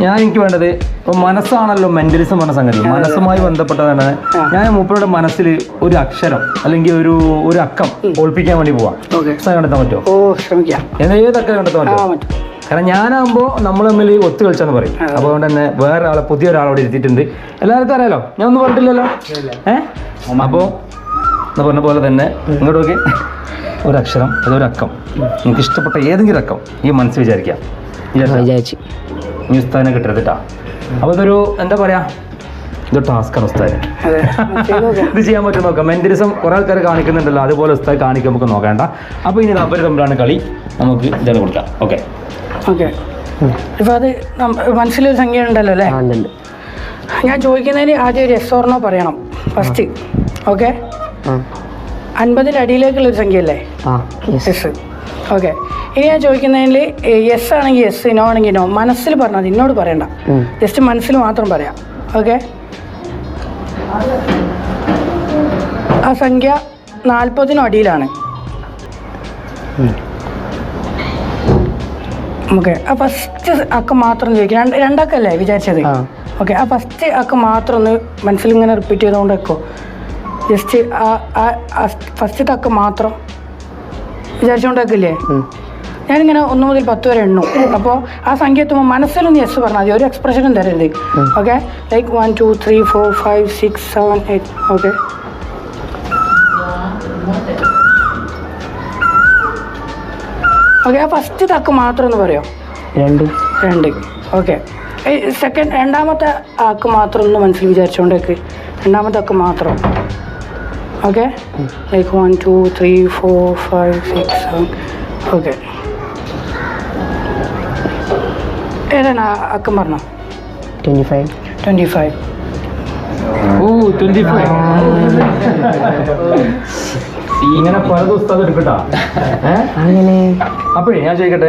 ഞാൻ എനിക്ക് വേണ്ടത് ഇപ്പൊ മനസ്സാണല്ലോ മെന്റലിസം പറഞ്ഞ സംഗതി. മനസ്സുമായി ബന്ധപ്പെട്ടതാണ്. ഞാൻ മൂപ്പരുടെ മനസ്സിൽ ഒരു അക്ഷരം അല്ലെങ്കിൽ ഒരു അക്കം ഒളിപ്പിക്കാൻ വേണ്ടി പോവാം. കണ്ടെത്താൻ പറ്റുമോ? ഏതൊക്കെ കണ്ടെത്താൻ പറ്റും? കാരണം ഞാനാകുമ്പോൾ നമ്മൾ തമ്മിൽ ഒത്തു കളിച്ചാന്ന് പറയും. അപ്പോൾ അതുകൊണ്ട് തന്നെ വേറെ ആളെ പുതിയ ഒരാളോട് ഇരുത്തിയിട്ടുണ്ട്. എല്ലാവർക്കും അറിയാലോ, ഞാൻ ഒന്നും പറഞ്ഞിട്ടില്ലല്ലോ. അപ്പോൾ പറഞ്ഞ പോലെ തന്നെ ഇങ്ങോട്ട് നോക്കി ഒരക്ഷരം, അതൊരു അക്കം, നിങ്ങൾക്ക് ഇഷ്ടപ്പെട്ട ഏതെങ്കിലും അക്കം ഈ മനസ്സ് വിചാരിക്കാം. ഈ ഉസ്താദിനെ കിട്ടരുതിട്ടാ. അപ്പോൾ ഇതൊരു എന്താ പറയാ, ഇതൊരു ടാസ്ക്കാണ് ഉസ്താദിന്. ഇത് ചെയ്യാൻ പറ്റും നോക്കാം. മെന്റലിസം കുറെ ആൾക്കാർ കാണിക്കുന്നുണ്ടല്ലോ, അതുപോലെ ഉസ്താദ് കാണിക്കാൻ നമുക്ക് നോക്കേണ്ട. അപ്പോൾ ഇനി അവർ തമ്മിലാണ് കളി. നമുക്ക് ഇതാണ് കൊടുക്കാം. Okay okay. ഇപ്പം അത് മനസ്സിലൊരു സംഖ്യ ഉണ്ടല്ലോ അല്ലേ? ഞാൻ ചോദിക്കുന്നതിന് ആദ്യം ഒരു എസ് ഓർണോ പറയണം ഫസ്റ്റ്. ഓക്കെ, 50-ന്റെ അടിയിലേക്കുള്ളൊരു സംഖ്യ അല്ലേ? എസ്. ഓക്കെ, ഇനി ഞാൻ ചോദിക്കുന്നതിൽ യെസ് ആണെങ്കിൽ യെസ്, നോ ആണെങ്കിൽ നോ. മനസ്സിൽ പറഞ്ഞാൽ മതി, എന്നോട് പറയണ്ട. ജസ്റ്റ് മനസ്സിൽ മാത്രം പറയാം. ഓക്കെ, ആ സംഖ്യ 40-നും അടിയിലാണ്. ഓക്കെ, ആ ഫസ്റ്റ് അക്കം മാത്രം ചോദിക്കാം. രണ്ടക്കല്ലേ വിചാരിച്ചത്? ഓക്കെ, ആ ഫസ്റ്റ് അക്കം മാത്രം ഒന്ന് മനസ്സിൽ ഇങ്ങനെ റിപ്പീറ്റ് ചെയ്തുകൊണ്ട് വെക്കോ. ജസ്റ്റ് ഫസ്റ്റത്തെ അക്കം മാത്രം വിചാരിച്ചുകൊണ്ട് വെക്കില്ലേ? ഞാനിങ്ങനെ 1 മുതൽ 10 വരെ എണ്ണും. അപ്പോൾ ആ സംഖ്യ എത്തുമ്പോൾ മനസ്സിലൊന്ന് യെസ് പറഞ്ഞാൽ മതി, ഒരു എക്സ്പ്രഷനും തരരുത്. Okay, like 1 2 3 4 5 6 7 8. ഓക്കെ, ഓക്കെ, ആ ഫസ്റ്റ് തക്ക് മാത്രം ഒന്ന് പറയോ? 2. ഓക്കെ, രണ്ടാമത്തെ ആക്ക് മാത്രം ഒന്ന് മനസ്സിൽ വിചാരിച്ചുകൊണ്ടേക്ക്. രണ്ടാമത്തെ ആക്ക് മാത്രം. Okay, like 1 2 3 4 5 6 7. ഓക്കെ, ഏതാണ് അക്കം പറഞ്ഞോ? 25. ഓ 25. ഇങ്ങനെ പല ദിവസം എടുക്കട്ടാ. അപ്പോഴേ ഞാൻ ചോദിക്കട്ടെ,